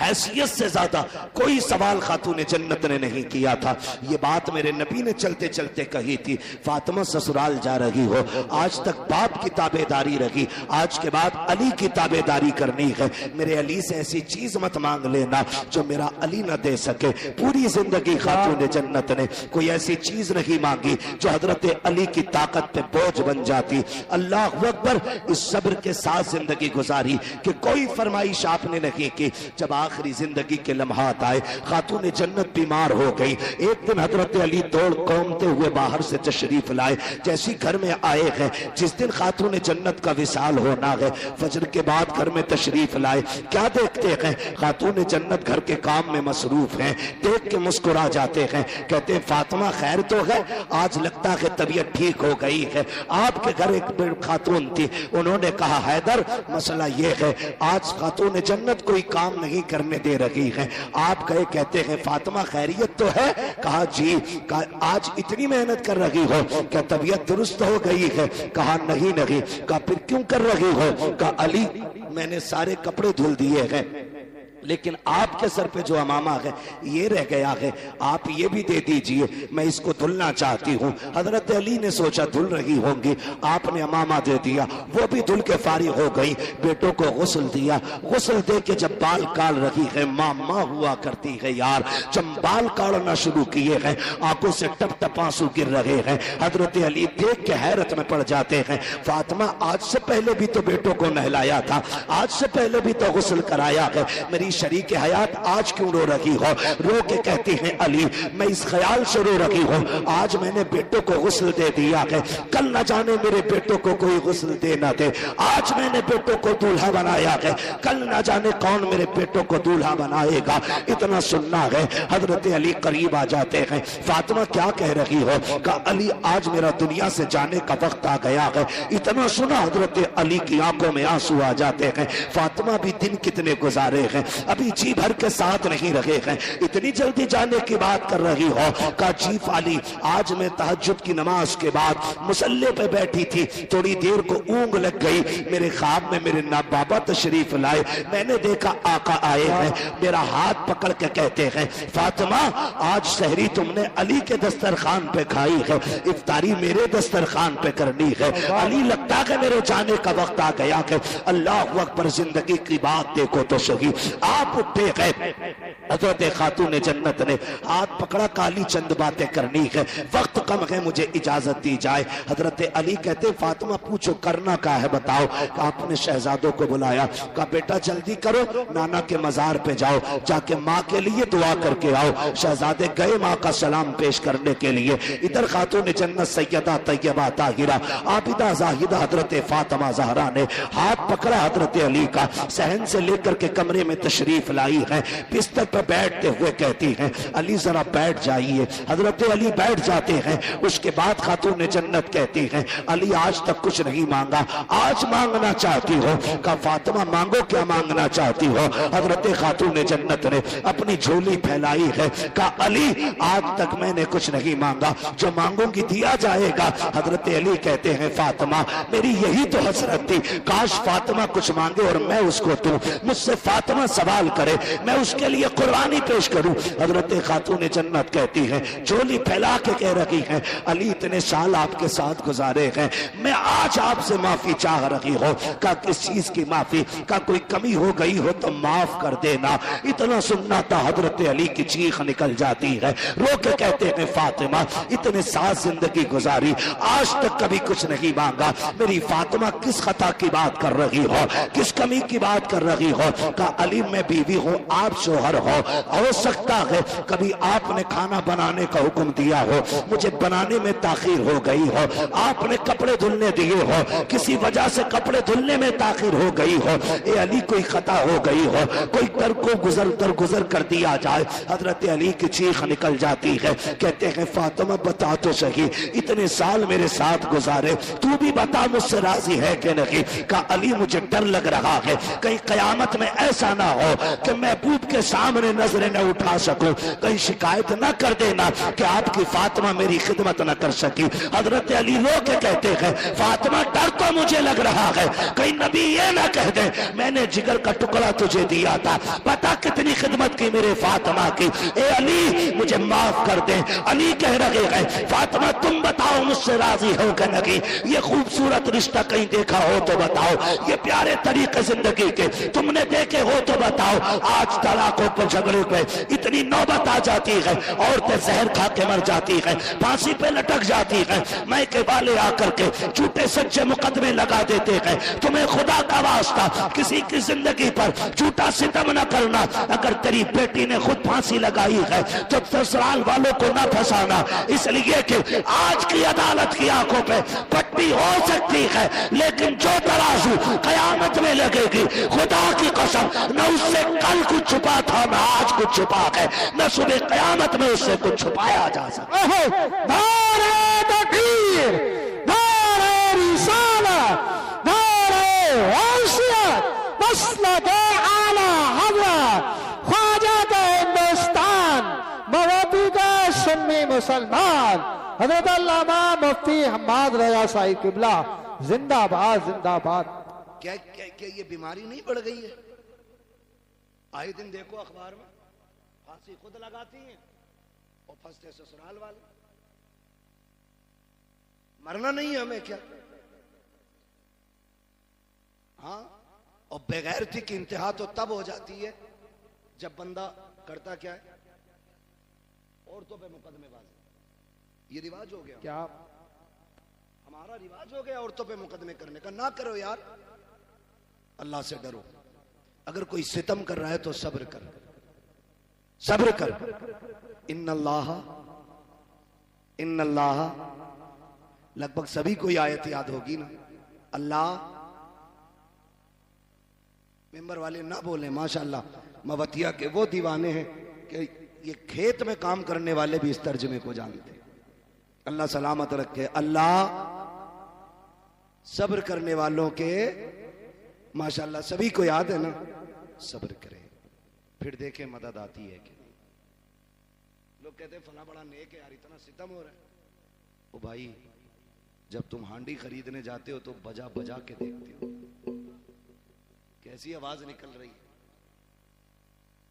حیثیت سے زیادہ کوئی سوال خاتون جنت نے نہیں کیا تھا۔ یہ بات میرے نبی نے چلتے چلتے کہی تھی، فاطمہ سسرال جا رہی ہو، آج تک باپ کی تابع داری رہی، آج کے بعد علی کی تابع داری کرنی ہے، میرے علی سے ایسی چیز مت مانگ لینا جو میرا علی نہ دے سکے۔ پوری زندگی خاتون جنت نے کوئی ایسی چیز نہیں مانگی جو حضرت علی کی طاقت پہ بوجھ بن جاتی۔ اللہ اکبر، اس صبر کے ساتھ زندگی گزاری کہ کوئی فرمائش آپ نے نہیں کی۔ جب آخری زندگی کے لمحات آئے، خاتون جنت بیمار ہو گئی۔ ایک دن حضرت علی دوڑ قومتے ہوئے باہر سے تشریف لائے، جیسی گھر میں آئے ہیں جس دن خاتون جنت کا وصال ہونا ہے، فجر کے بعد گھر میں تشریف لائے، کیا دیکھتے ہیں؟ خاتون جنت گھر کے کام میں مصروف ہیں، دیکھ کے مسکرا جاتے ہیں، کہتے ہیں فاطمہ خیر تو ہے؟ آج لگتا ہے طبیعت ٹھیک ہو گئی ہے۔ آپ کے گھر ایک خاتون تھی، انہوں نے کہا حیدر مسئلہ یہ ہے آج خاتون جنت کوئی کام نہیں کرنے دے رہی ہے۔ آپ گئے، کہتے ہیں فاطمہ خیریت تو ہے؟ کہا جی۔ کہا آج اتنی محنت کر رہی ہو، کیا طبیعت درست ہو گئی ہے؟ کہا نہیں نہیں۔ کہا پھر کیوں کر رہی ہو؟ کہا علی میں نے سارے کپڑے دھل دیے ہیں، لیکن آپ کے سر پہ جو امامہ ہے یہ رہ گیا ہے، آپ یہ بھی دے دیجئے، میں اس کو دھلنا چاہتی ہوں۔ حضرت علی نے سوچا دھل رہی ہوں گی، آپ نے امامہ دے دیا، وہ بھی دھل کے فارغ ہو گئی۔ بیٹوں کو غسل دیا، غسل دے کے جب بال کاٹ رہی ہے، ماں ہوا کرتی ہے یار، جب بال کاٹنا شروع کیے ہیں آنکھوں سے ٹپ ٹپ آنسو گر رہے ہیں۔ حضرت علی دیکھ کے حیرت میں پڑ جاتے ہیں، فاطمہ آج سے پہلے بھی تو بیٹوں کو نہلایا تھا، آج سے پہلے بھی تو غسل کرایا ہے، میری شریک حیات آج کیوں رو رہی ہو؟ رو کے کہتی ہیں علی میں اس خیال سے رو رہی ہوں، آج میں نے بیٹوں کو غسل دے دیا ہے، کل نہ جانے میرے بیٹوں کو کوئی غسل دے نہ دے، آج میں نے بیٹوں کو دولہا بنایا ہے، کل نہ جانے کون میرے بیٹوں کو دولہا بنائے گا۔ اتنا سننا ہے۔ حضرت علی قریب آ جاتے ہیں، فاطمہ کیا کہہ رہی ہو؟ کہا علی آج میرا دنیا سے جانے کا وقت آ گیا ہے۔ اتنا سنا حضرت علی کی آنکھوں میں آنسو آ جاتے ہیں۔ فاطمہ بھی دن کتنے گزارے ہیں، ابھی جی بھر کے ساتھ نہیں رہے ہیں، اتنی جلدی جانے کی بات کر رہی ہو؟ کہا جی علی آج میں تہجد کی نماز کے بعد مصلی پہ بیٹھی تھی، تھوڑی دیر کو اونگ لگ گئی، میرے خواب میں میرے بابا تشریف لائے، میں نے دیکھا آقا آئے ہیں، میرا ہاتھ پکڑ کے کہتے ہیں فاطمہ آج سحری تم نے علی کے دسترخوان پہ کھائی ہے، افطاری میرے دسترخوان پہ کرنی ہے، علی لگتا ہے میرے جانے کا وقت آ گیا ہے۔ اللہ اکبر، زندگی کی بات دیکھو تو صحیح۔ آپ اٹھے گئے، حضرت خاتون جنت نے ہاتھ پکڑا، کالی چند باتیں کرنی ہے، وقت کم ہے، مجھے اجازت دی جائے۔ حضرت علی کہتے فاطمہ پوچھو کرنا کیا ہے بتاؤ؟ آپ نے شہزادوں کو بلایا، کہا بیٹا جلدی کرو، نانا کے مزار پہ جاؤ، جا کے ماں کے لیے دعا کر کے آؤ۔ شہزادے گئے ماں کا سلام پیش کرنے کے لیے۔ ادھر خاتون جنت سیدہ طیبہ طاہرہ عابدہ زاہدہ حضرت فاطمہ زہرا نے ہاتھ پکڑا حضرت علی کا، صحن سے لے کر کے کمرے میں تشریف لائی ہے، بستر پر بیٹھتے ہوئے کہتی ہیں علی ذرا بیٹھ جائیے۔ حضرت علی بیٹھ جاتے ہیں۔ اس کے بعد خاتون جنت کہتی ہیں علی آج تک کچھ نہیں مانگا، آج مانگنا چاہتی ہو؟ کہا فاطمہ مانگو، کیا مانگنا چاہتی ہو؟ حضرت خاتون جنت نے اپنی جھولی پھیلائی ہے، کہا علی آج تک میں نے کچھ نہیں مانگا، جو مانگوں گی دیا جائے گا۔ حضرت علی کہتے ہیں فاطمہ میری یہی تو حسرت تھی، کاش فاطمہ کچھ مانگے اور میں اس کو دوں، مجھ سے فاطمہ سوال کرے میں اس کے لیے قربانی پیش کروں۔ حضرت خاتون جنت کہتی ہے جھولی پھیلا کے کہہ رہی ہے علی اتنے سال آپ کے ساتھ گزارے ہیں، میں آج آپ سے معافی چاہ رہی ہوں۔ کہا کس چیز کی معافی؟ کہا کوئی کمی ہو گئی ہو تو معاف کر دینا۔ اتنا سننا تھا حضرت علی کی چیخ نکل جاتی ہے، رو کے کہتے ہیں فاطمہ اتنے سال زندگی گزاری، آج تک کبھی کچھ نہیں مانگا، میری فاطمہ کس خطا کی بات کر رہی ہو، کس کمی کی بات کر رہی ہو؟ کہا علی میں بیوی ہوں، آپ شوہر ہو سکتا ہے کبھی آپ نے کھانا بنانے کا حکم دیا ہو، مجھے بنانے میں تاخیر ہو گئی ہو، آپ نے کپڑے دھلنے دیے ہو، کسی وجہ سے کپڑے دھلنے میں تاخیر ہو گئی ہو، اے علی کوئی خطا ہو گئی ہو، کوئی در درگزر کر دیا جائے۔ حضرت علی کی چیخ نکل جاتی ہے، کہتے ہیں فاطمہ بتا تو صحیح، اتنے سال میرے ساتھ گزارے، تو بھی بتا مجھ سے راضی ہے کہ نہیں؟ کہا علی مجھے ڈر لگ رہا ہے کہیں قیامت میں ایسا نہ ہو کہ محبوب کے سامنے نظریں نہ اٹھا سکوں، کہیں شکایت نہ کر دینا کہ آپ کی فاطمہ میری خدمت نہ کر سکی۔ حضرت علی رو کے کہتے ہیں فاطمہ ڈر تو مجھے لگ رہا ہے کہیں نبی یہ نہ کہہ دے میں نے جگر کا ٹکڑا تجھے دیا تھا، پتہ کتنی خدمت کی میرے فاطمہ کی، اے علی مجھے معاف کر دے۔ علی کہہ رہے ہیں فاطمہ تم بتاؤ مجھ سے راضی ہو کہ نہیں؟ یہ خوبصورت رشتہ کہیں دیکھا ہو تو بتاؤ، یہ پیارے طریقے زندگی کے تم نے دیکھے ہو تو بتاؤ۔ آج طلاقوں پر جھگڑے پہ اتنی نوبت آ جاتی ہے، عورتیں زہر کھا کے مر جاتی ہیں، پھانسی پہ لٹک جاتی ہیں، میکے والے آ کر کے جھوٹے سچے مقدمے لگا دیتے ہیں۔ تمہیں خدا کا واسطہ کسی کی زندگی پر جھوٹا ستم نہ کرنا، اگر تیری بیٹی نے خود پھانسی لگائی ہے تو سسرال والوں کو نہ پھنسانا، اس لیے کہ آج کی عدالت کی آنکھوں پہ پٹی ہو سکتی ہے لیکن جو ترازو قیامت میں لگے گی خدا کی قسم نہ اس سے کل کچھ چھپا تھا نہ آج کچھ چھپا ہے، نہ صبح قیامت میں اس سے کچھ چھپایا جا سکتا۔ نعرہ تکبیر، نعرہ رسالت، نعرہ غوثیت، مسلک اعلی حضرت خواجہ ہندوستان موجود سنی مسلمان حضرت علامہ مفتی حماد رضا صاحب قبلہ زندہ باد زندہ باد۔ کیا یہ بیماری نہیں بڑھ گئی ہے؟ آئے دن دیکھو اخبار میں پھانسی خود لگاتی ہیں اور پھنستے سسرال والے۔ مرنا نہیں ہے ہمیں کیا؟ ہاں، اور بغیرتی کی انتہا تو تب ہو جاتی ہے جب بندہ کرتا کیا ہے؟ عورتوں پہ مقدمے بازی۔ یہ رواج ہو گیا، کیا ہمارا رواج ہو گیا عورتوں پہ مقدمے کرنے کا۔ نہ کرو یار، اللہ سے ڈرو۔ اگر کوئی ستم کر رہا ہے تو صبر کر، صبر کر۔ ان اللہ لگ بھگ سبھی کو یہ آیت یاد ہوگی نا، اللہ ممبر والے نہ بولیں ماشاءاللہ، موتیا کے وہ دیوانے ہیں کہ یہ کھیت میں کام کرنے والے بھی اس ترجمے کو جانتے ہیں۔ اللہ سلامت رکھے۔ اللہ صبر کرنے والوں کے ماشاءاللہ سبھی کو یاد ہے نا، صبر کرے پھر دیکھیں مدد آتی ہے کہ نہیں۔ لوگ کہتے ہیں فلاں بڑا نیک ہے یار، اتنا ستم ہو رہا ہے۔ او بھائی جب تم ہانڈی خریدنے جاتے ہو تو بجا بجا کے دیکھتے ہو کیسی آواز نکل رہی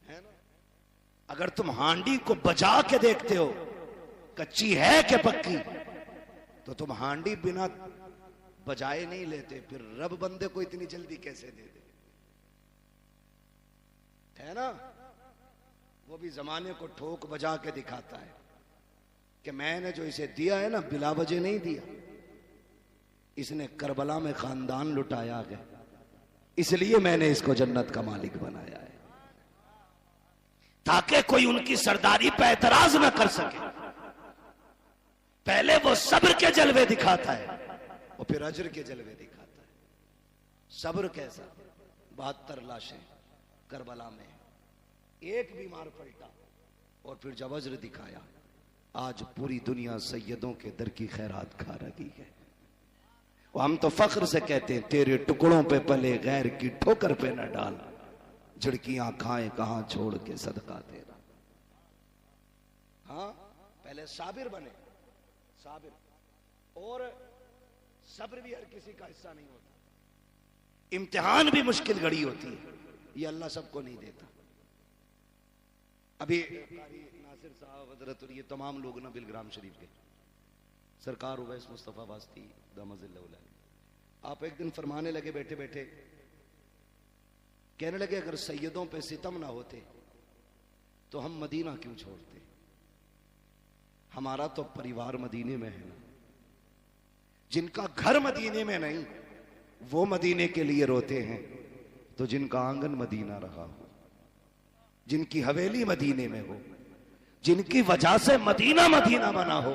ہے نا؟ اگر تم ہانڈی کو بجا کے دیکھتے ہو کچی ہے کہ پکی، تو تم ہانڈی بنا بجائے نہیں لیتے، پھر رب بندے کو اتنی جلدی کیسے دے دے؟ ہے نا؟ وہ بھی زمانے کو ٹھوک بجا کے دکھاتا ہے کہ میں نے جو اسے دیا ہے نا بلا وجہ نہیں دیا، اس نے کربلا میں خاندان لٹایا ہے، اس لیے میں نے اس کو جنت کا مالک بنایا ہے، تاکہ کوئی ان کی سرداری پہ اعتراض نہ کر سکے۔ پہلے وہ صبر کے جلوے دکھاتا ہے اور پھر اجر کے جلوے دکھاتا ہے۔ صبر کیسا؟ 72 لاشیں کربلا میں، ایک بیمار پلٹا اور پھر جب اجر دکھایا، آج پوری دنیا سیدوں کے در کی خیرات کھا رہی ہے۔ ہم تو فخر سے کہتے ہیں تیرے ٹکڑوں پہ پلے غیر کی ٹھوکر پہ نہ ڈال، جھڑکیاں کھائیں کہاں چھوڑ کے صدقہ تیرا۔ ہاں پہلے صابر بنے، صابر، اور صبر بھی ہر کسی کا حصہ نہیں ہوتا، امتحان بھی مشکل گھڑی ہوتی ہے، یہ اللہ سب کو نہیں دیتا۔ ابھی ناصر صاحب حضرت اور یہ تمام لوگ نا بلگرام شریف کے سرکار اویس مصطفیٰ واسطی دامت اللہ علیہ، آپ ایک دن فرمانے لگے بیٹھے بیٹھے، کہنے لگے اگر سیدوں پہ ستم نہ ہوتے تو ہم مدینہ کیوں چھوڑتے؟ ہمارا تو پریوار مدینے میں ہے، جن کا گھر مدینے میں نہیں وہ مدینے کے لیے روتے ہیں، تو جن کا آنگن مدینہ رہا ہو، جن کی حویلی مدینے میں ہو، جن کی وجہ سے مدینہ مدینہ بنا ہو،